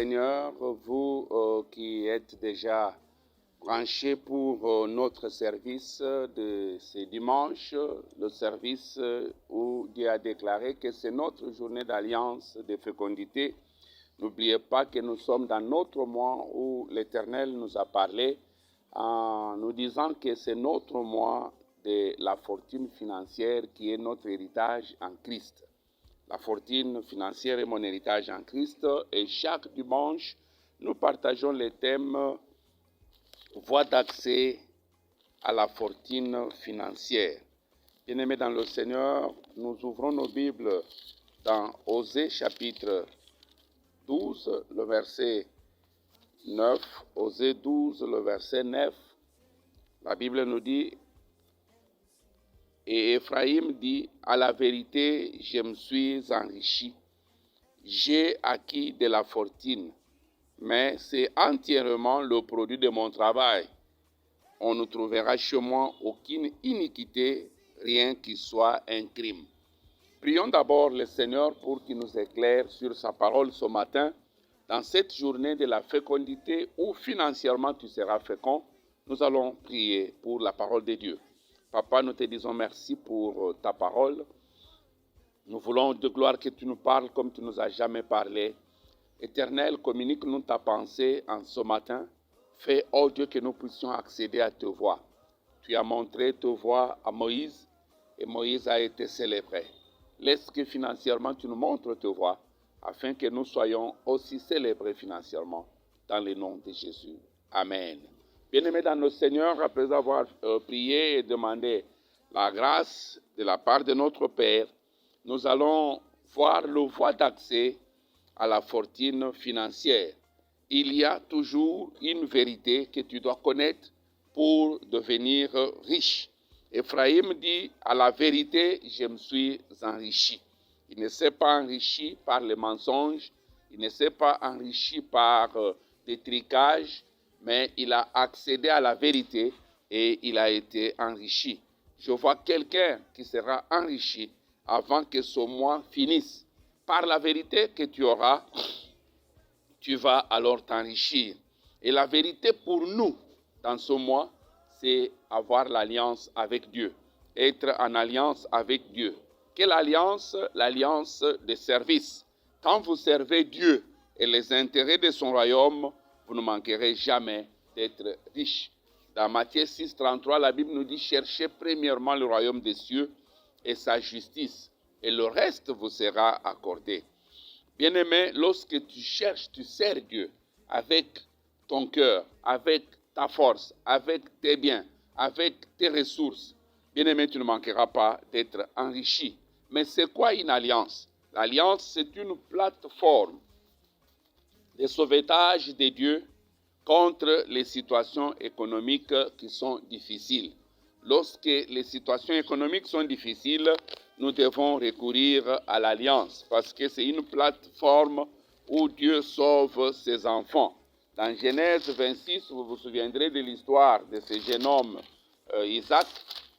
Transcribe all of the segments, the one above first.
Seigneur, vous qui êtes déjà branchés pour notre service de ce dimanche, le service où Dieu a déclaré que c'est notre journée d'alliance de fécondité. N'oubliez pas que nous sommes dans notre mois où l'Éternel nous a parlé en nous disant que c'est notre mois de la fortune financière qui est notre héritage en Christ. La fortune financière est mon héritage en Christ et chaque dimanche, nous partageons les thèmes voie d'accès à la fortune financière. Bien-aimés dans le Seigneur, nous ouvrons nos Bibles dans Osée chapitre 12, le verset 9. Osée 12, le verset 9. La Bible nous dit: Et Ephraïm dit, à la vérité, je me suis enrichi. J'ai acquis de la fortune, mais c'est entièrement le produit de mon travail. On ne trouvera chez moi aucune iniquité, rien qui soit un crime. Prions d'abord le Seigneur pour qu'il nous éclaire sur sa parole ce matin. Dans cette journée de la fécondité où financièrement tu seras fécond, nous allons prier pour la parole de Dieu. Papa, nous te disons merci pour ta parole. Nous voulons de gloire que tu nous parles comme tu nous as jamais parlé. Éternel, communique-nous ta pensée en ce matin. Fais, oh Dieu, que nous puissions accéder à ta voix. Tu as montré ta voix à Moïse et Moïse a été célébré. Laisse que financièrement tu nous montres ta voix afin que nous soyons aussi célébrés financièrement dans le nom de Jésus. Amen. Bien-aimés dans nos seigneurs, après avoir prié et demandé la grâce de la part de notre Père, nous allons voir le voie d'accès à la fortune financière. Il y a toujours une vérité que tu dois connaître pour devenir riche. Ephraïm dit, à la vérité, je me suis enrichi. Il ne s'est pas enrichi par les mensonges, il ne s'est pas enrichi par des tricages, mais il a accédé à la vérité et il a été enrichi. Je vois quelqu'un qui sera enrichi avant que ce mois finisse. Par la vérité que tu auras, tu vas alors t'enrichir. Et la vérité pour nous, dans ce mois, c'est avoir l'alliance avec Dieu. Être en alliance avec Dieu. Quelle alliance? L'alliance de service. Quand vous servez Dieu et les intérêts de son royaume, vous ne manquerez jamais d'être riche. Dans Matthieu 6, 33, la Bible nous dit: cherchez premièrement le royaume des cieux et sa justice, et le reste vous sera accordé. Bien-aimé, lorsque tu cherches, tu sers Dieu avec ton cœur, avec ta force, avec tes biens, avec tes ressources. Bien-aimé, tu ne manqueras pas d'être enrichi. Mais c'est quoi une alliance? L'alliance, c'est une plateforme de sauvetage de Dieu contre les situations économiques qui sont difficiles. Lorsque les situations économiques sont difficiles, nous devons recourir à l'alliance parce que c'est une plateforme où Dieu sauve ses enfants. Dans Genèse 26, vous vous souviendrez de l'histoire de ce jeune homme Isaac.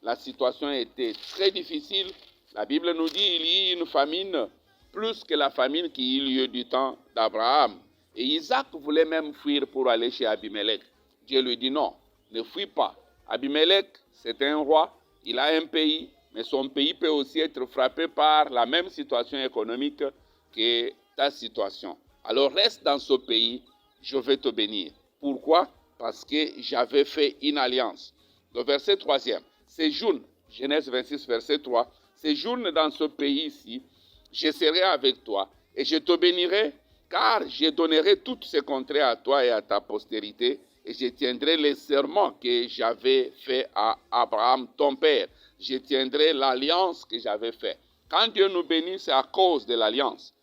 La situation était très difficile. La Bible nous dit qu'il y a eu une famine, plus que la famine qui eut lieu du temps d'Abraham. Et Isaac voulait même fuir pour aller chez Abimelech. Dieu lui dit non, ne fuis pas. Abimelech, c'est un roi, il a un pays, mais son pays peut aussi être frappé par la même situation économique que ta situation. Alors reste dans ce pays, je vais te bénir. Pourquoi? Parce que j'avais fait une alliance. Le verset 3e, séjourne, Genèse 26, verset 3, séjourne dans ce pays-ci, je serai avec toi et je te bénirai, car je donnerai toutes ces contrées à toi et à ta postérité, et je tiendrai les serments que j'avais faits à Abraham, ton père. Je tiendrai l'alliance que j'avais faite. Quand Dieu nous bénit, c'est à cause de l'alliance.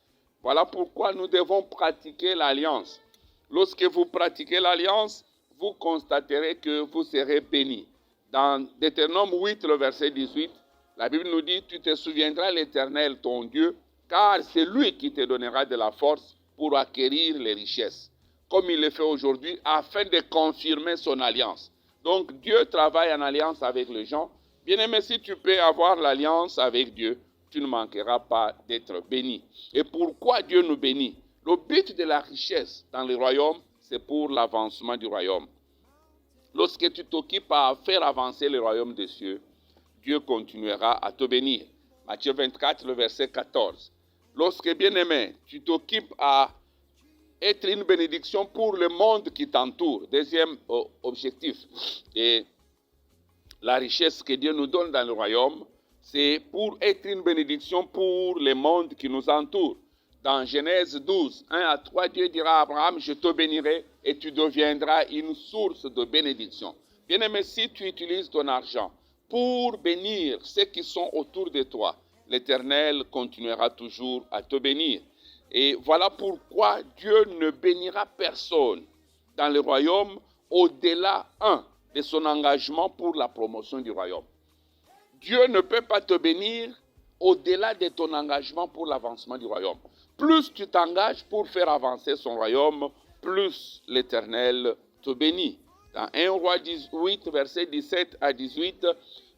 Voilà pourquoi nous devons pratiquer l'alliance. Lorsque vous pratiquez l'alliance, vous constaterez que vous serez bénis. Dans Deutéronome 8, le verset 18, la Bible nous dit: tu te souviendras l'Éternel, ton Dieu, car c'est lui qui te donnera de la force pour acquérir les richesses, comme il le fait aujourd'hui, afin de confirmer son alliance. Donc Dieu travaille en alliance avec les gens. Bien-aimé, si tu peux avoir l'alliance avec Dieu, tu ne manqueras pas d'être béni. Et pourquoi Dieu nous bénit? Le but de la richesse dans le royaume, c'est pour l'avancement du royaume. Lorsque tu t'occupes à faire avancer le royaume des cieux, Dieu continuera à te bénir. Matthieu 24, le verset 14. Lorsque, bien-aimé, tu t'occupes à être une bénédiction pour le monde qui t'entoure, deuxième objectif, et la richesse que Dieu nous donne dans le royaume, c'est pour être une bénédiction pour le monde qui nous entoure. Dans Genèse 12, 1 à 3, Dieu dira à Abraham, je te bénirai et tu deviendras une source de bénédiction. Bien-aimé, si tu utilises ton argent pour bénir ceux qui sont autour de toi, l'Éternel continuera toujours à te bénir. Et voilà pourquoi Dieu ne bénira personne dans le royaume au-delà, de son engagement pour la promotion du royaume. Dieu ne peut pas te bénir au-delà de ton engagement pour l'avancement du royaume. Plus tu t'engages pour faire avancer son royaume, plus l'Éternel te bénit. Dans 1 Roi 18, verset 17 à 18,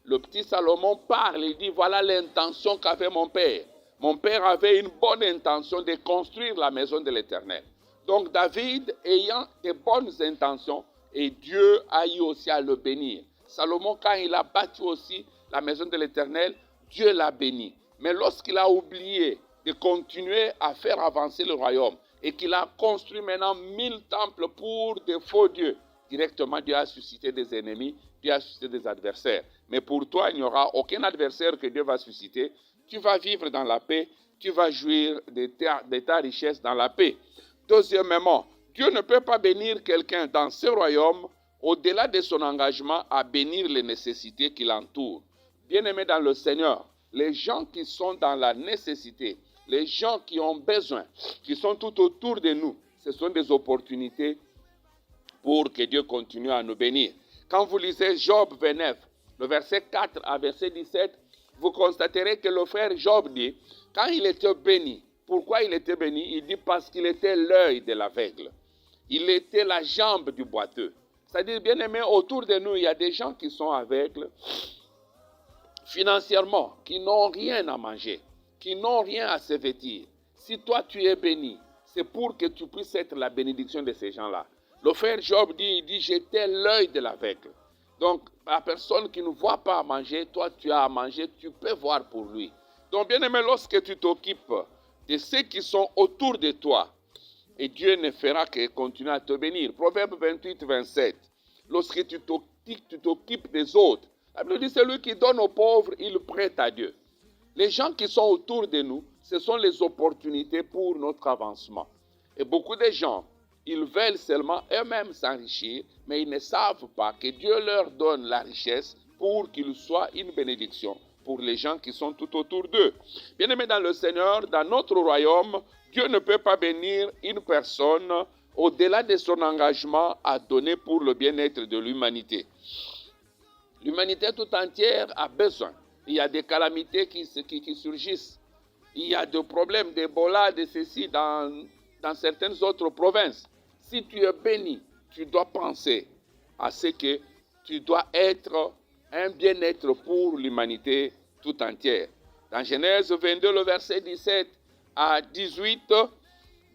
le petit Salomon parle, il dit, voilà l'intention qu'avait mon père. Mon père avait une bonne intention de construire la maison de l'Éternel. Donc David, ayant de bonnes intentions, et Dieu a eu aussi à le bénir. Salomon, quand il a bâti aussi la maison de l'Éternel, Dieu l'a béni. Mais lorsqu'il a oublié de continuer à faire avancer le royaume et qu'il a construit maintenant 1000 temples pour des faux dieux, directement Dieu a suscité des ennemis, Dieu a suscité des adversaires. Mais pour toi, il n'y aura aucun adversaire que Dieu va susciter. Tu vas vivre dans la paix, tu vas jouir de ta richesse dans la paix. Deuxièmement, Dieu ne peut pas bénir quelqu'un dans ce royaume au-delà de son engagement à bénir les nécessités qui l'entourent. Bien-aimés dans le Seigneur, les gens qui sont dans la nécessité, les gens qui ont besoin, qui sont tout autour de nous, ce sont des opportunités pour que Dieu continue à nous bénir. Quand vous lisez Job 29, le verset 4 à verset 17, vous constaterez que le frère Job dit, quand il était béni, pourquoi il était béni? Il dit parce qu'il était l'œil de l'aveugle. Il était la jambe du boiteux. C'est-à-dire, bien aimé, autour de nous, il y a des gens qui sont aveugles financièrement, qui n'ont rien à manger, qui n'ont rien à se vêtir. Si toi, tu es béni, c'est pour que tu puisses être la bénédiction de ces gens-là. Le frère Job dit, j'étais l'œil de l'aveugle. Donc, la personne qui ne voit pas à manger, toi, tu as à manger, tu peux voir pour lui. Donc, bien aimé, lorsque tu t'occupes de ceux qui sont autour de toi, et Dieu ne fera que continuer à te bénir. Proverbe 28, 27. Lorsque tu t'occupes des autres, la Bible dit, celui qui donne aux pauvres, il prête à Dieu. Les gens qui sont autour de nous, ce sont les opportunités pour notre avancement. Et beaucoup de gens, ils veulent seulement eux-mêmes s'enrichir, mais ils ne savent pas que Dieu leur donne la richesse pour qu'ils soient une bénédiction pour les gens qui sont tout autour d'eux. Bien-aimés dans le Seigneur, dans notre royaume, Dieu ne peut pas bénir une personne au-delà de son engagement à donner pour le bien-être de l'humanité. L'humanité tout entière a besoin. Il y a des calamités qui surgissent. Il y a des problèmes d'Ebola, de ceci dans certaines autres provinces. Si tu es béni, tu dois penser à ce que tu dois être un bien-être pour l'humanité tout entière. Dans Genèse 22, le verset 17 à 18,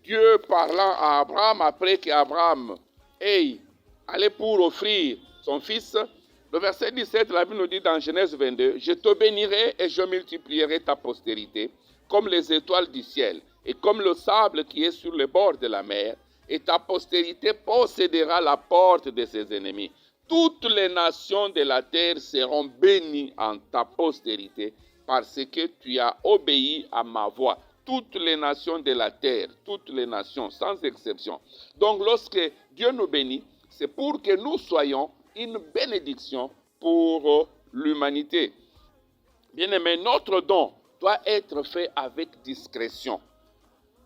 Dieu parlant à Abraham, après qu'Abraham ait allé pour offrir son fils, le verset 17, la Bible nous dit dans Genèse 22, « Je te bénirai et je multiplierai ta postérité, comme les étoiles du ciel, et comme le sable qui est sur le bord de la mer, et ta postérité possédera la porte de ses ennemis. Toutes les nations de la terre seront bénies en ta postérité, parce que tu as obéi à ma voix. » Toutes les nations de la terre, toutes les nations, sans exception. Donc, lorsque Dieu nous bénit, c'est pour que nous soyons une bénédiction pour l'humanité. Bien-aimé, notre don doit être fait avec discrétion,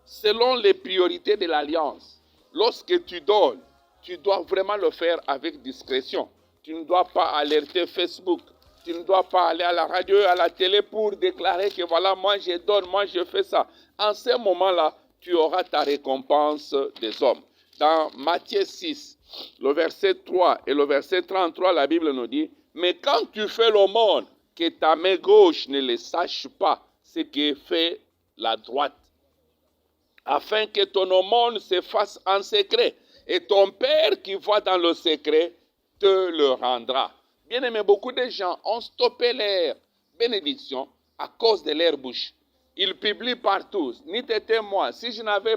selon les priorités de l'Alliance. Lorsque tu donnes, tu dois vraiment le faire avec discrétion. Tu ne dois pas alerter Facebook. Tu ne dois pas aller à la radio, à la télé pour déclarer que voilà, moi je donne, moi je fais ça. En ce moment-là, tu auras ta récompense des hommes. Dans Matthieu 6, le verset 3 et le verset 33, la Bible nous dit, « Mais quand tu fais l'aumône, que ta main gauche ne le sache pas, ce que fait la droite. afin que ton aumône se fasse en secret. Et ton Père qui voit dans le secret te le rendra. Bien aimé, beaucoup de gens ont stoppé leur bénédiction à cause de leur bouche. Ils publient partout, ni moi, si je n'avais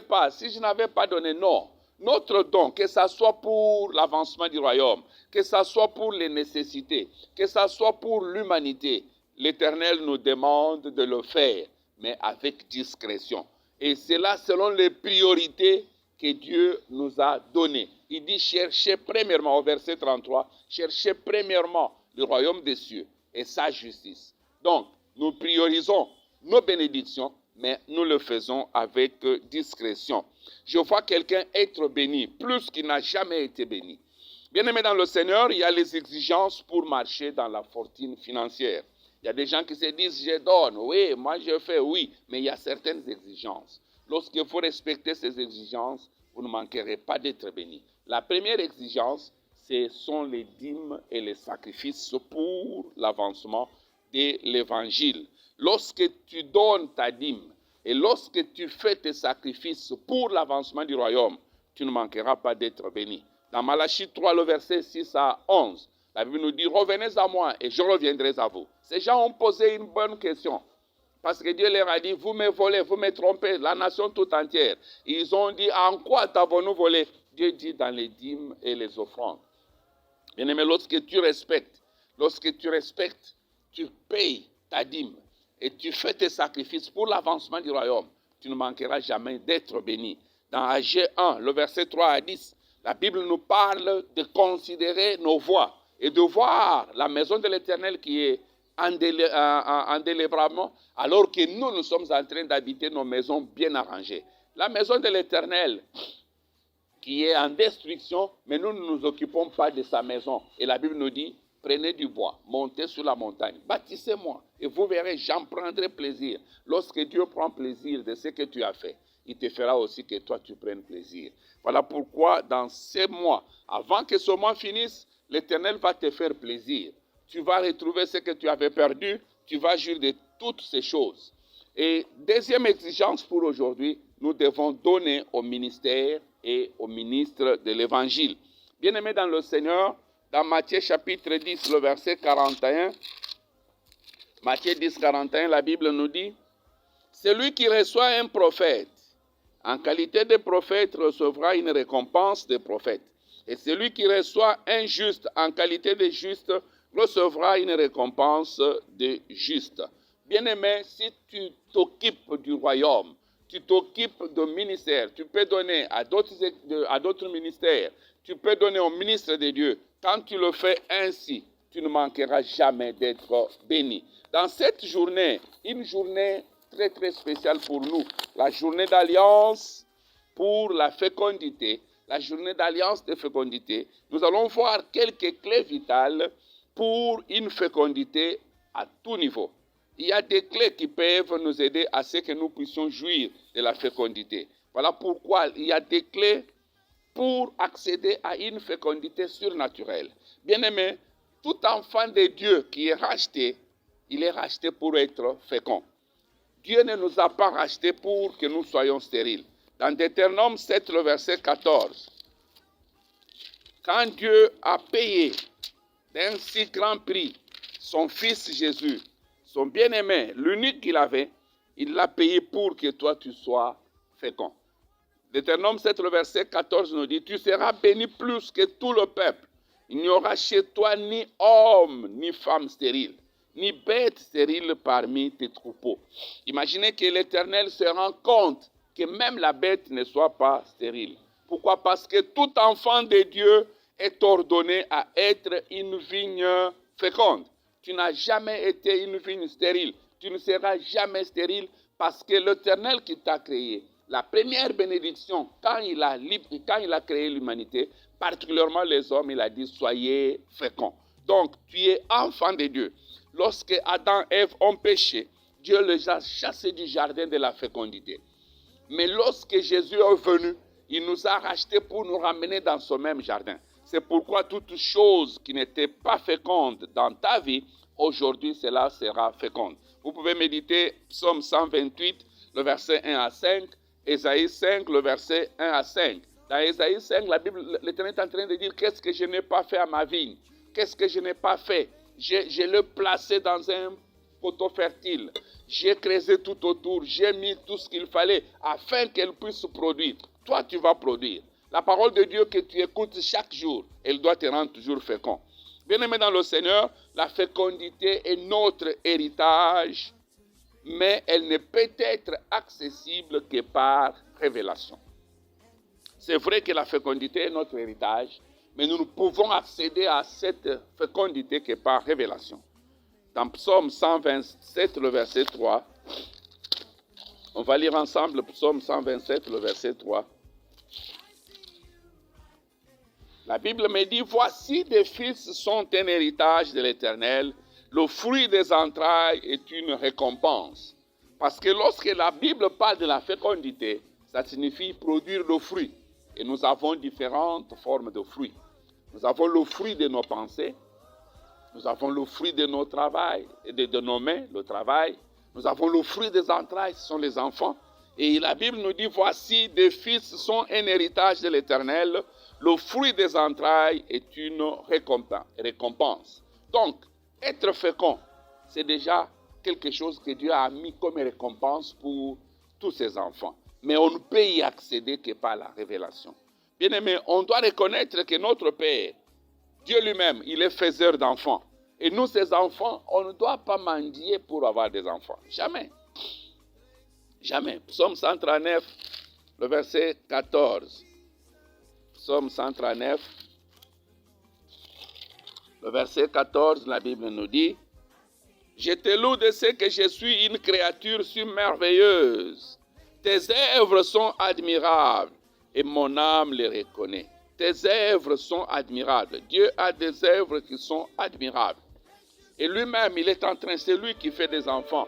pas donné, non. Notre don, que ce soit pour l'avancement du royaume, que ce soit pour les nécessités, que ce soit pour l'humanité, l'Éternel nous demande de le faire, mais avec discrétion. Et c'est là selon les priorités que Dieu nous a données. Il dit, cherchez premièrement, au verset 33, cherchez premièrement le royaume des cieux et sa justice. Donc, nous priorisons nos bénédictions, mais nous le faisons avec discrétion. Je vois quelqu'un être béni plus qu'il n'a jamais été béni. Bien-aimé dans le Seigneur, il y a les exigences pour marcher dans la fortune financière. Il y a des gens qui se disent, je donne, oui, moi je fais, oui, mais il y a certaines exigences. Lorsqu'il faut respecter ces exigences, vous ne manquerez pas d'être béni. La première exigence, ce sont les dîmes et les sacrifices pour l'avancement de l'évangile. Lorsque tu donnes ta dîme et lorsque tu fais tes sacrifices pour l'avancement du royaume, tu ne manqueras pas d'être béni. Dans Malachie 3, le verset 6 à 11, la Bible nous dit, revenez à moi et je reviendrai à vous. Ces gens ont posé une bonne question. Parce que Dieu leur a dit, vous me volez, vous me trompez, la nation tout entière. Ils ont dit, en quoi t'avons-nous volé? Dieu dit, dans les dîmes et les offrandes. Bien-aimé, lorsque tu respectes, tu payes ta dîme et tu fais tes sacrifices pour l'avancement du royaume, tu ne manqueras jamais d'être béni. Dans Agé 1, le verset 3 à 10, la Bible nous parle de considérer nos voies et de voir la maison de l'Éternel qui est indélébrément, alors que nous sommes en train d'habiter nos maisons bien arrangées. La maison de l'Éternel qui est en destruction, mais nous ne nous occupons pas de sa maison. Et la Bible nous dit, prenez du bois, montez sur la montagne, bâtissez-moi, et vous verrez, j'en prendrai plaisir. Lorsque Dieu prend plaisir de ce que tu as fait, il te fera aussi que toi tu prennes plaisir. Voilà pourquoi dans ces mois, avant que ce mois finisse, l'Éternel va te faire plaisir. Tu vas retrouver ce que tu avais perdu, tu vas jouir de toutes ces choses. Et deuxième exigence pour aujourd'hui, nous devons donner au ministère et au ministre de l'Évangile. Bien-aimés dans le Seigneur, dans Matthieu chapitre 10, le verset 41, Matthieu 10, 41, la Bible nous dit, « Celui qui reçoit un prophète, en qualité de prophète, recevra une récompense de prophète. Et celui qui reçoit un juste, en qualité de juste, recevra une récompense de juste. » Bien-aimé, si tu t'occupes du royaume, tu t'occupes de ministère, tu peux donner à d'autres ministères, tu peux donner au ministre de Dieu. Quand tu le fais ainsi, tu ne manqueras jamais d'être béni. Dans cette journée, une journée très très spéciale pour nous, la journée d'alliance pour la fécondité, la journée d'alliance de fécondité, nous allons voir quelques clés vitales pour une fécondité à tout niveau. Il y a des clés qui peuvent nous aider à ce que nous puissions jouir de la fécondité. Voilà pourquoi il y a des clés pour accéder à une fécondité surnaturelle. Bien-aimé, tout enfant de Dieu qui est racheté, il est racheté pour être fécond. Dieu ne nous a pas rachetés pour que nous soyons stériles. Dans Deutéronome 7, le verset 14, quand Dieu a payé d'un si grand prix son fils Jésus, son bien-aimé, l'unique qu'il avait, il l'a payé pour que toi tu sois fécond. Deutéronome 7, le verset 14 nous dit, tu seras béni plus que tout le peuple. Il n'y aura chez toi ni homme, ni femme stérile, ni bête stérile parmi tes troupeaux. Imaginez que l'Éternel se rend compte que même la bête ne soit pas stérile. Pourquoi? Parce que tout enfant de Dieu est ordonné à être une vigne féconde. Tu n'as jamais été une vigne stérile. Tu ne seras jamais stérile parce que l'Éternel qui t'a créé, la première bénédiction, quand il a créé l'humanité, particulièrement les hommes, il a dit, soyez féconds. Donc, tu es enfant de Dieu. Lorsque Adam et Ève ont péché, Dieu les a chassés du jardin de la fécondité. Mais lorsque Jésus est venu, il nous a rachetés pour nous ramener dans ce même jardin. C'est pourquoi toute chose qui n'était pas féconde dans ta vie, aujourd'hui, cela sera féconde. Vous pouvez méditer Psaume 128, le verset 1 à 5, Ésaïe 5, le verset 1 à 5. Dans Ésaïe 5, l'Éternel est en train de dire qu'est-ce que je n'ai pas fait à ma vigne. Qu'est-ce que je n'ai pas fait? Je l'ai placé dans un poteau fertile. J'ai creusé tout autour. J'ai mis tout ce qu'il fallait afin qu'elle puisse produire. Toi, tu vas produire. La parole de Dieu que tu écoutes chaque jour, elle doit te rendre toujours fécond. Bien-aimé dans le Seigneur, la fécondité est notre héritage, mais elle ne peut être accessible que par révélation. C'est vrai que la fécondité est notre héritage, mais nous ne pouvons accéder à cette fécondité que par révélation. Dans Psaume 127, le verset 3, on va lire ensemble Psaume 127, le verset 3. La Bible me dit, voici des fils sont un héritage de l'Éternel, le fruit des entrailles est une récompense. Parce que lorsque la Bible parle de la fécondité, ça signifie produire le fruit. Et nous avons différentes formes de fruits. Nous avons le fruit de nos pensées, nous avons le fruit de nos travail, de nos mains, le travail. Nous avons le fruit des entrailles, ce sont les enfants. Et la Bible nous dit, voici des fils sont un héritage de l'Éternel, le fruit des entrailles est une récompense. Donc, être fécond, c'est déjà quelque chose que Dieu a mis comme récompense pour tous ses enfants. Mais on ne peut y accéder que par la révélation. Bien-aimé, on doit reconnaître que notre Père, Dieu lui-même, il est faiseur d'enfants. Et nous, ses enfants, on ne doit pas mendier pour avoir des enfants. Jamais. Jamais. Psaume 139, le verset 14. Psaume 139, le verset 14, la Bible nous dit, « Je te loue de ce que je suis une créature si merveilleuse. Tes œuvres sont admirables et mon âme les reconnaît. » Tes œuvres sont admirables. Dieu a des œuvres qui sont admirables. Et lui-même, il est en train, c'est lui qui fait des enfants.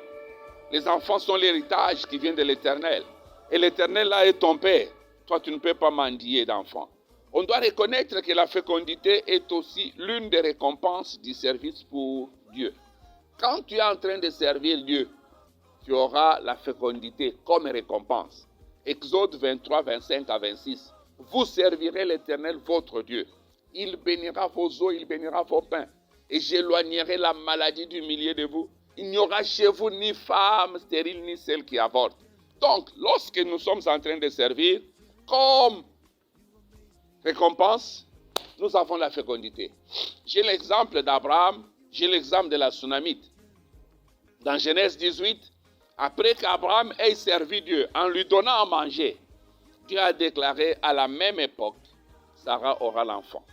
Les enfants sont l'héritage qui vient de l'Éternel. Et l'Éternel là est ton Père. Toi, tu ne peux pas mendier d'enfants. On doit reconnaître que la fécondité est aussi l'une des récompenses du service pour Dieu. Quand tu es en train de servir Dieu, tu auras la fécondité comme récompense. Exode 23, 25 à 26. Vous servirez l'Éternel, votre Dieu. Il bénira vos eaux, il bénira vos pains. Et j'éloignerai la maladie du milieu de vous. Il n'y aura chez vous ni femme stérile, ni celle qui avorte. Donc, lorsque nous sommes en train de servir, comme récompense, nous avons la fécondité. J'ai l'exemple d'Abraham, j'ai l'exemple de la Sunamite. Dans Genèse 18, après qu'Abraham ait servi Dieu en lui donnant à manger, Dieu a déclaré à la même époque, Sarah aura l'enfant.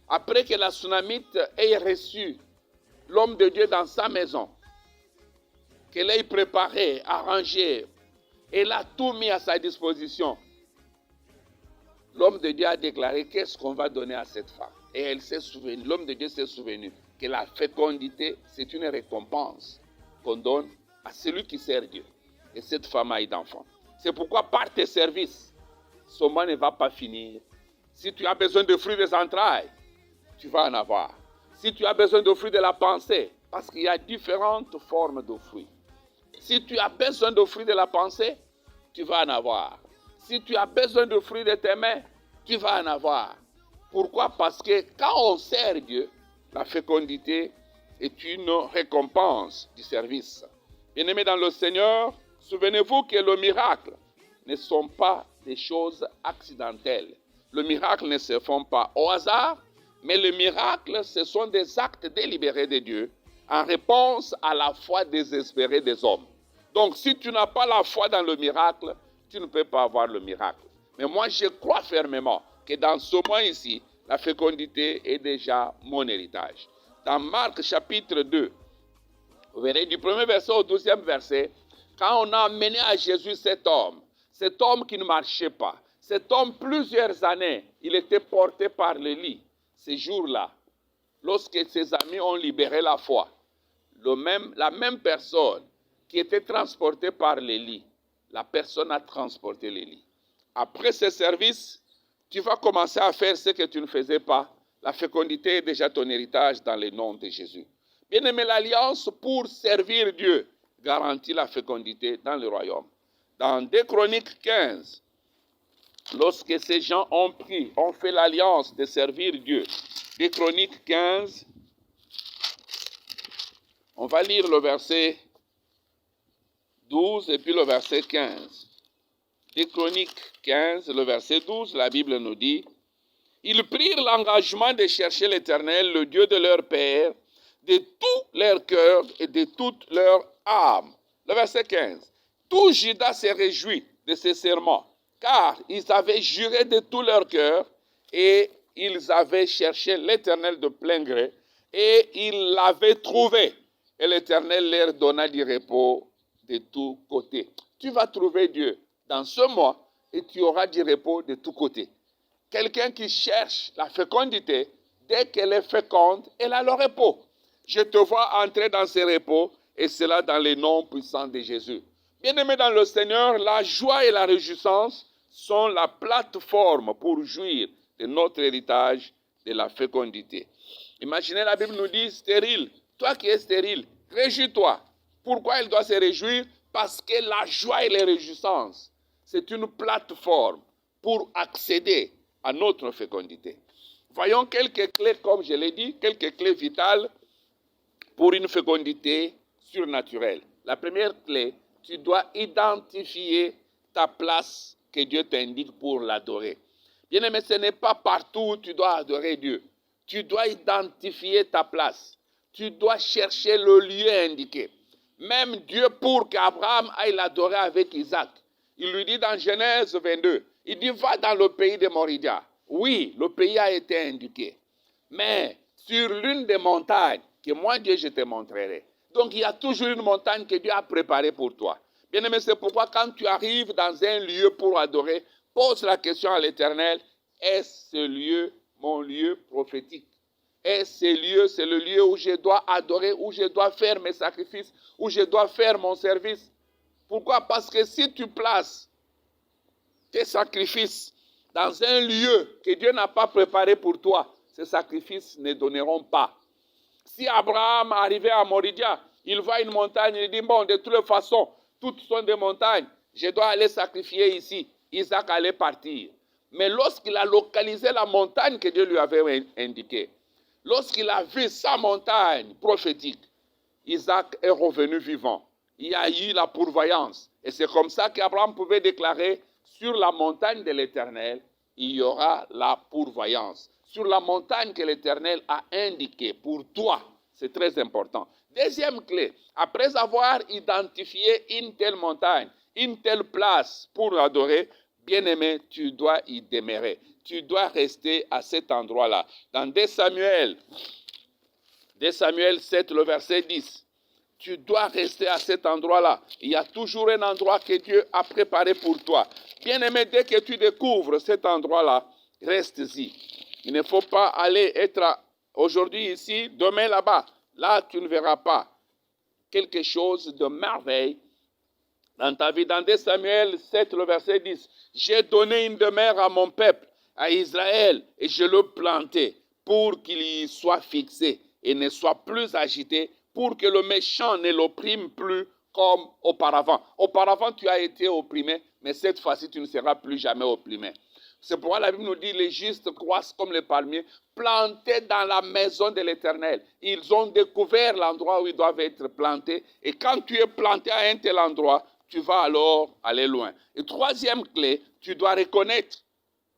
Après que la Sunamite ait reçu l'homme de Dieu dans sa maison, qu'elle ait préparé, arrangé, elle a tout mis à sa disposition, l'homme de Dieu a déclaré qu'est-ce qu'on va donner à cette femme. Et elle s'est souvenue, l'homme de Dieu s'est souvenu que la fécondité, c'est une récompense qu'on donne à celui qui sert Dieu. Et cette femme a eu d'enfants. C'est pourquoi par tes services, ce mois ne va pas finir. Si tu as besoin de fruits des entrailles, tu vas en avoir. Si tu as besoin de fruits de la pensée, parce qu'il y a différentes formes de fruits. Si tu as besoin de fruits de la pensée, tu vas en avoir. Si tu as besoin de fruits de tes mains, tu vas en avoir. Pourquoi? Parce que quand on sert Dieu, la fécondité est une récompense du service. Bien-aimés dans le Seigneur, souvenez-vous que le miracle ne sont pas des choses accidentelles. Le miracle ne se font pas au hasard, mais le miracle, ce sont des actes délibérés de Dieu en réponse à la foi désespérée des hommes. Donc, si tu n'as pas la foi dans le miracle, tu ne peux pas avoir le miracle. Mais moi, je crois fermement que dans ce mois ici, la fécondité est déjà mon héritage. Dans Marc chapitre 2, vous verrez du premier verset au 12e verset, quand on a amené à Jésus cet homme qui ne marchait pas, cet homme, plusieurs années, il était porté par le lit. Ces jours-là, lorsque ses amis ont libéré la foi, la même personne qui était transportée par les lits, la personne a transporté les lits. Après ce service, tu vas commencer à faire ce que tu ne faisais pas. La fécondité est déjà ton héritage dans le nom de Jésus. Bien-aimé, l'alliance pour servir Dieu garantit la fécondité dans le royaume. dans 2 Chroniques 15, lorsque ces gens ont fait l'alliance de servir Dieu. 2 Chroniques 15, on va lire le verset 12 et puis le verset 15. 2 Chroniques 15, le verset 12, la Bible nous dit: ils prirent l'engagement de chercher l'Éternel, le Dieu de leur père, de tout leur cœur et de toute leur âme. Le verset 15. Tout Juda s'est réjoui de ces serments, car ils avaient juré de tout leur cœur et ils avaient cherché l'Éternel de plein gré et ils l'avaient trouvé. Et l'Éternel leur donna du repos de tous côtés. Tu vas trouver Dieu dans ce mois et tu auras du repos de tous côtés. Quelqu'un qui cherche la fécondité, dès qu'elle est féconde, elle a le repos. Je te vois entrer dans ce repos, et cela dans le nom puissant de Jésus. Bien-aimés dans le Seigneur, la joie et la réjouissance sont la plateforme pour jouir de notre héritage de la fécondité. Imaginez, la Bible nous dit stérile. Toi qui es stérile, réjouis-toi. Pourquoi elle doit se réjouir? Parce que la joie et la réjouissance, c'est une plateforme pour accéder à notre fécondité. Voyons quelques clés, comme je l'ai dit, quelques clés vitales pour une fécondité surnaturelle. La première clé, tu dois identifier ta place que Dieu t'indique pour l'adorer. Bien-aimé, ce n'est pas partout où tu dois adorer Dieu. Tu dois identifier ta place. Tu dois chercher le lieu indiqué. Même Dieu, pour qu'Abraham aille l'adorer avec Isaac, il lui dit dans Genèse 22, il dit, va dans le pays de Moridia. Oui, le pays a été indiqué. Mais sur l'une des montagnes que moi, Dieu, je te montrerai. Donc, il y a toujours une montagne que Dieu a préparée pour toi. Bien-aimé, c'est pourquoi quand tu arrives dans un lieu pour adorer, pose la question à l'Éternel, est-ce ce lieu mon lieu prophétique? Est-ce ce lieu, c'est le lieu où je dois adorer, où je dois faire mes sacrifices, où je dois faire mon service? Pourquoi? Parce que si tu places tes sacrifices dans un lieu que Dieu n'a pas préparé pour toi, ces sacrifices ne donneront pas. Si Abraham arrivait à Moridia, il voit une montagne, il dit, bon, de toutes les façons, toutes sont des montagnes, je dois aller sacrifier ici. Isaac allait partir. Mais lorsqu'il a localisé la montagne que Dieu lui avait indiquée, lorsqu'il a vu sa montagne prophétique, Isaac est revenu vivant. Il y a eu la pourvoyance. Et c'est comme ça qu'Abraham pouvait déclarer, sur la montagne de l'Éternel, il y aura la pourvoyance. Sur la montagne que l'Éternel a indiquée pour toi. C'est très important. Deuxième clé, après avoir identifié une telle montagne, une telle place pour adorer, bien-aimé, tu dois y demeurer. Tu dois rester à cet endroit-là. Dans 2 Samuel 7, le verset 10, tu dois rester à cet endroit-là. Il y a toujours un endroit que Dieu a préparé pour toi. Bien-aimé, dès que tu découvres cet endroit-là, reste-y. Il ne faut pas aller être aujourd'hui ici, demain là-bas. Là, tu ne verras pas quelque chose de merveille dans ta vie. Dans 2 Samuel 7, le verset 10, j'ai donné une demeure à mon peuple, à Israël, et je le plantai pour qu'il y soit fixé et ne soit plus agité, pour que le méchant ne l'opprime plus comme auparavant. Auparavant, tu as été opprimé, mais cette fois-ci, tu ne seras plus jamais opprimé. C'est pourquoi la Bible nous dit, les justes croissent comme les palmiers, plantés dans la maison de l'Éternel. Ils ont découvert l'endroit où ils doivent être plantés. Et quand tu es planté à un tel endroit, tu vas alors aller loin. Et troisième clé, tu dois reconnaître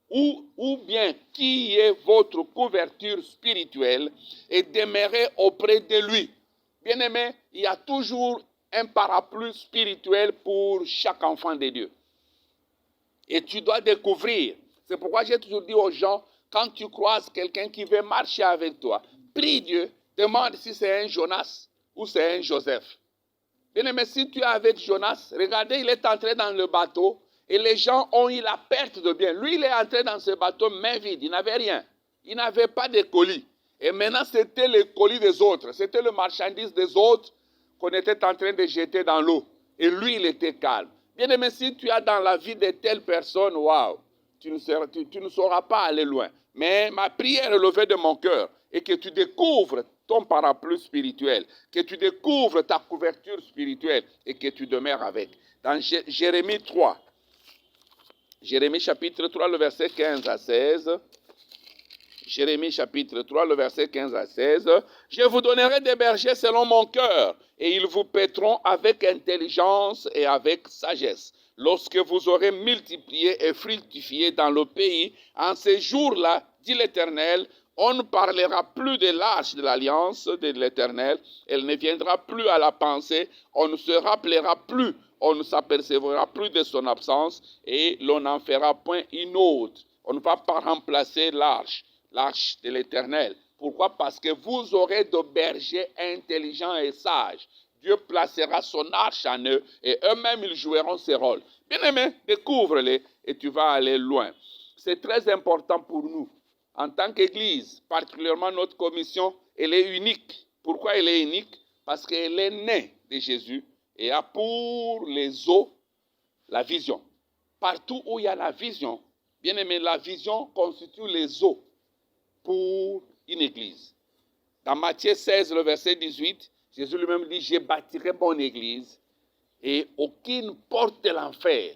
ou bien qui est votre couverture spirituelle et demeurer auprès de lui. Bien-aimé, il y a toujours un parapluie spirituel pour chaque enfant de Dieu. Et tu dois découvrir. C'est pourquoi j'ai toujours dit aux gens, quand tu croises quelqu'un qui veut marcher avec toi, prie Dieu, demande si c'est un Jonas ou c'est un Joseph. Bien-aimé, si tu es avec Jonas, regardez, il est entré dans le bateau et les gens ont eu la perte de biens. Lui, il est entré dans ce bateau main vide, il n'avait rien. Il n'avait pas de colis. Et maintenant, c'était les colis des autres. C'était le marchandise des autres qu'on était en train de jeter dans l'eau. Et lui, il était calme. Bien-aimé, si tu as dans la vie de telle personne, waouh, tu ne sauras pas aller loin. Mais ma prière est levée de mon cœur et que tu découvres ton parapluie spirituel, que tu découvres ta couverture spirituelle et que tu demeures avec. Dans Jérémie 3, Jérémie chapitre 3, le verset 15 à 16. Jérémie chapitre 3, le verset 15 à 16. Je vous donnerai des bergers selon mon cœur, et ils vous paîtront avec intelligence et avec sagesse. Lorsque vous aurez multiplié et fructifié dans le pays, en ces jours-là, dit l'Éternel, on ne parlera plus de l'arche de l'alliance de l'Éternel, elle ne viendra plus à la pensée, on ne se rappellera plus, on ne s'apercevra plus de son absence, et l'on n'en fera point une autre. On ne va pas remplacer l'arche de l'Éternel. Pourquoi? Parce que vous aurez de bergers intelligents et sages. Dieu placera son arche en eux et eux-mêmes ils joueront ce rôle. Bien-aimé, découvre-les et tu vas aller loin. C'est très important pour nous. En tant qu'Église, particulièrement notre commission, elle est unique. Pourquoi elle est unique? Parce qu'elle est née de Jésus et a pour les os la vision. Partout où il y a la vision, bien-aimé, la vision constitue les os pour une église. Dans Matthieu 16, le verset 18, Jésus lui-même dit, je bâtirai mon église et aucune porte de l'enfer.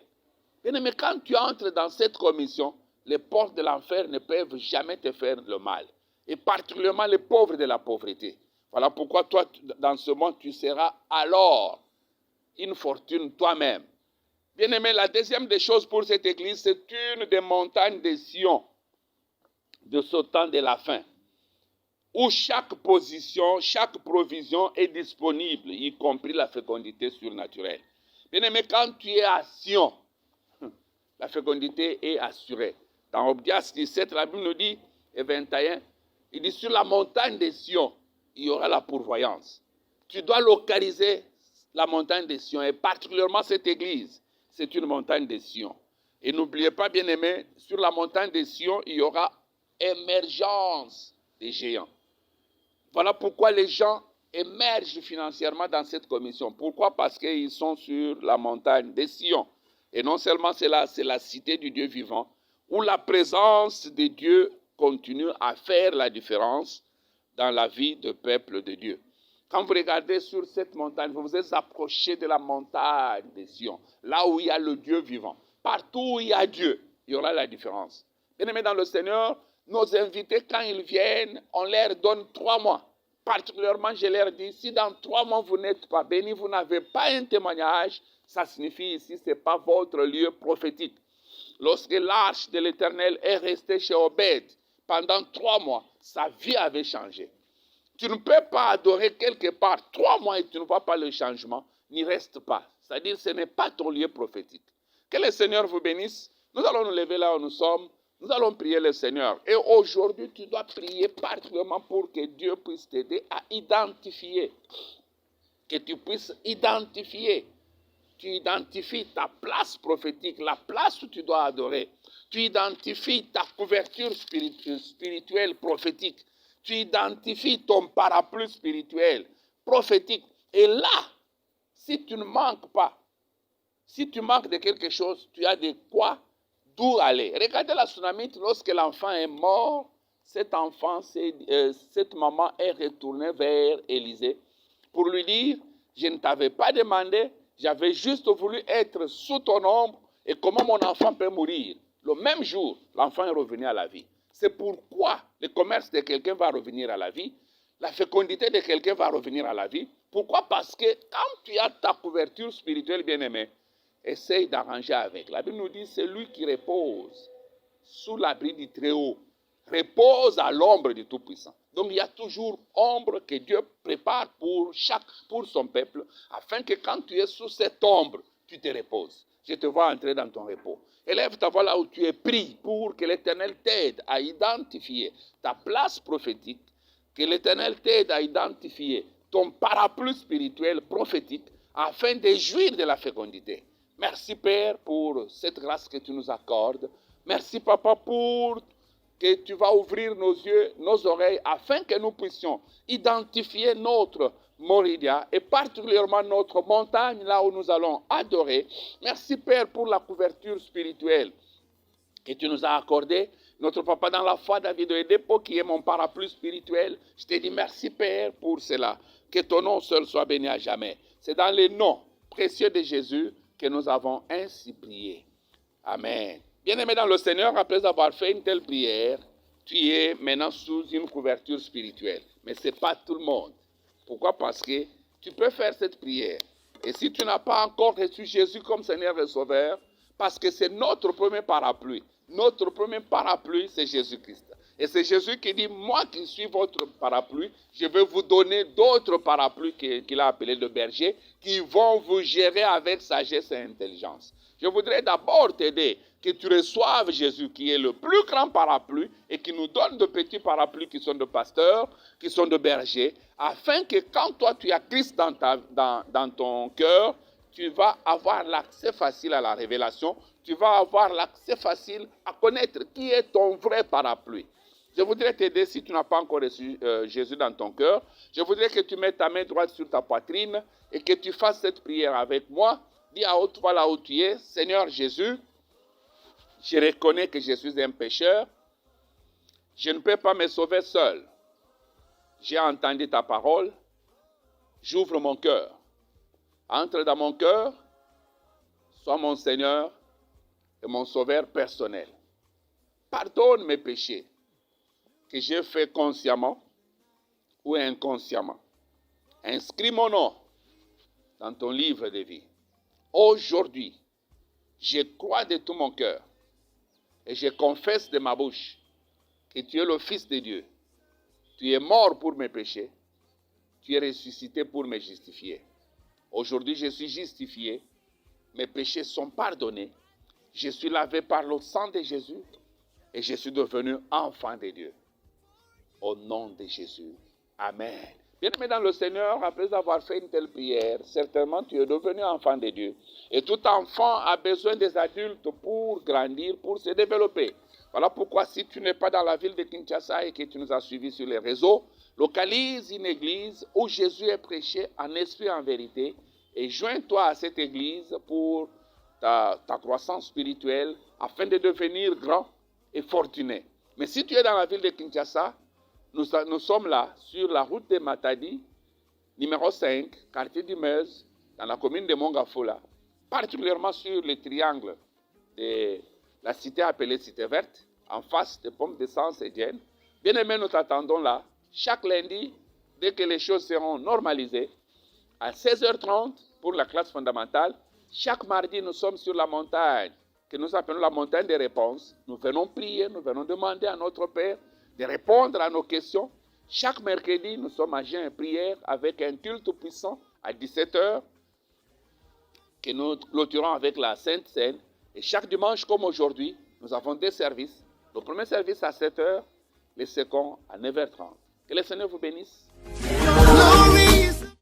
Bien-aimé, quand tu entres dans cette commission, les portes de l'enfer ne peuvent jamais te faire le mal. Et particulièrement les pauvres de la pauvreté. Voilà pourquoi toi, dans ce monde, tu seras alors une fortune toi-même. Bien-aimé, la deuxième des choses pour cette église, c'est une des montagnes de Sion de ce temps de la fin, où chaque position, chaque provision est disponible, y compris la fécondité surnaturelle. Bien-aimé, quand tu es à Sion, la fécondité est assurée. Dans Obdias 17, la Bible nous dit, et 21, il dit, sur la montagne de Sion, il y aura la pourvoyance. Tu dois localiser la montagne de Sion, et particulièrement cette église, c'est une montagne de Sion. Et n'oubliez pas, bien-aimé, sur la montagne de Sion, il y aura émergence des géants. Voilà pourquoi les gens émergent financièrement dans cette commission. Pourquoi? Parce qu'ils sont sur la montagne de Sion. Et non seulement c'est la cité du Dieu vivant, où la présence de Dieu continue à faire la différence dans la vie du peuple de Dieu. Quand vous regardez sur cette montagne, vous vous êtes approché de la montagne de Sion, là où il y a le Dieu vivant. Partout où il y a Dieu, il y aura la différence. Bien-aimés dans le Seigneur, nos invités, quand ils viennent, on leur donne 3 mois. Particulièrement, je leur dis, si dans 3 mois vous n'êtes pas bénis, vous n'avez pas un témoignage, ça signifie ici, ce n'est pas votre lieu prophétique. Lorsque l'arche de l'Éternel est restée chez Obed, pendant 3 mois, sa vie avait changé. Tu ne peux pas adorer quelque part 3 mois et tu ne vois pas le changement, n'y reste pas. C'est-à-dire, ce n'est pas ton lieu prophétique. Que le Seigneur vous bénisse. Nous allons nous lever là où nous sommes. Nous allons prier le Seigneur. Et aujourd'hui, tu dois prier particulièrement pour que Dieu puisse t'aider à identifier. Que tu puisses identifier. Tu identifies ta place prophétique, la place où tu dois adorer. Tu identifies ta couverture spirituelle prophétique. Tu identifies ton parapluie spirituel prophétique. Et là, si tu ne manques pas, si tu manques de quelque chose, tu as de quoi, d'où aller. Regardez la Sunamite, lorsque l'enfant est mort, cette maman est retournée vers Élisée pour lui dire, je ne t'avais pas demandé, j'avais juste voulu être sous ton ombre et comment mon enfant peut mourir. Le même jour, l'enfant est revenu à la vie. C'est pourquoi le commerce de quelqu'un va revenir à la vie, la fécondité de quelqu'un va revenir à la vie. Pourquoi? Parce que quand tu as ta couverture spirituelle bien-aimée, essaye d'arranger avec. La Bible nous dit, c'est lui qui repose sous l'abri du Très-Haut, repose à l'ombre du Tout-Puissant. Donc il y a toujours ombre que Dieu prépare pour son peuple, afin que quand tu es sous cette ombre, tu te reposes. Je te vois entrer dans ton repos. Élève ta voix là où tu es pris pour que l'Éternel t'aide à identifier ta place prophétique, que l'Éternel t'aide à identifier ton parapluie spirituel prophétique afin de jouir de la fécondité. Merci Père pour cette grâce que tu nous accordes. Merci Papa pour que tu vas ouvrir nos yeux, nos oreilles afin que nous puissions identifier notre Moridia et particulièrement notre montagne là où nous allons adorer. Merci Père pour la couverture spirituelle que tu nous as accordée. Notre papa dans la foi, David Oyedepo, qui est mon parapluie spirituel, je te dis merci Père pour cela. Que ton nom seul soit béni à jamais. C'est dans le nom précieux de Jésus que nous avons ainsi prié. Amen. Bien-aimé dans le Seigneur, après avoir fait une telle prière, tu es maintenant sous une couverture spirituelle. Mais ce n'est pas tout le monde. Pourquoi? Parce que tu peux faire cette prière. Et si tu n'as pas encore reçu Jésus comme Seigneur et Sauveur, parce que c'est notre premier parapluie. Notre premier parapluie, c'est Jésus-Christ. Et c'est Jésus qui dit, moi qui suis votre parapluie, je vais vous donner d'autres parapluies qu'il a appelés de berger, qui vont vous gérer avec sagesse et intelligence. Je voudrais d'abord t'aider que tu reçoives Jésus qui est le plus grand parapluie et qui nous donne de petits parapluies qui sont de pasteurs, qui sont de bergers, afin que quand toi tu as Christ dans ton cœur, tu vas avoir l'accès facile à la révélation, tu vas avoir l'accès facile à connaître qui est ton vrai parapluie. Je voudrais t'aider si tu n'as pas encore reçu Jésus dans ton cœur. Je voudrais que tu mettes ta main droite sur ta poitrine et que tu fasses cette prière avec moi. Dis à haute voix là où tu es, Seigneur Jésus, je reconnais que je suis un pécheur. Je ne peux pas me sauver seul. J'ai entendu ta parole. J'ouvre mon cœur. Entre dans mon cœur. Sois mon Seigneur et mon Sauveur personnel. Pardonne mes péchés que j'ai fait consciemment ou inconsciemment. Inscris mon nom dans ton livre de vie. Aujourd'hui, je crois de tout mon cœur et je confesse de ma bouche que tu es le Fils de Dieu. Tu es mort pour mes péchés. Tu es ressuscité pour me justifier. Aujourd'hui, je suis justifié. Mes péchés sont pardonnés. Je suis lavé par le sang de Jésus et je suis devenu enfant de Dieu. Au nom de Jésus. Amen. Bien-aimé dans le Seigneur, après avoir fait une telle prière, certainement tu es devenu enfant de Dieu. Et tout enfant a besoin des adultes pour grandir, pour se développer. Voilà pourquoi si tu n'es pas dans la ville de Kinshasa et que tu nous as suivis sur les réseaux, localise une église où Jésus est prêché en esprit et en vérité et joins-toi à cette église pour ta croissance spirituelle afin de devenir grand et fortuné. Mais si tu es dans la ville de Kinshasa, nous sommes là sur la route de Matadi, numéro 5, quartier du Meuse, dans la commune de Mongafola, particulièrement sur le triangle de la cité appelée Cité Verte, en face des pompes d'essence Etienne. Bien-aimés, nous t'attendons là, chaque lundi, dès que les choses seront normalisées, à 16h30 pour la classe fondamentale. Chaque mardi, nous sommes sur la montagne, que nous appelons la montagne des réponses. Nous venons prier, nous venons demander à notre Père de répondre à nos questions. Chaque mercredi, nous sommes à jeûne et prière avec un culte puissant à 17h que nous clôturons avec la Sainte Seine. Et chaque dimanche, comme aujourd'hui, nous avons deux services. Le premier service à 7h, le second à 9h30. Que le Seigneur vous bénisse.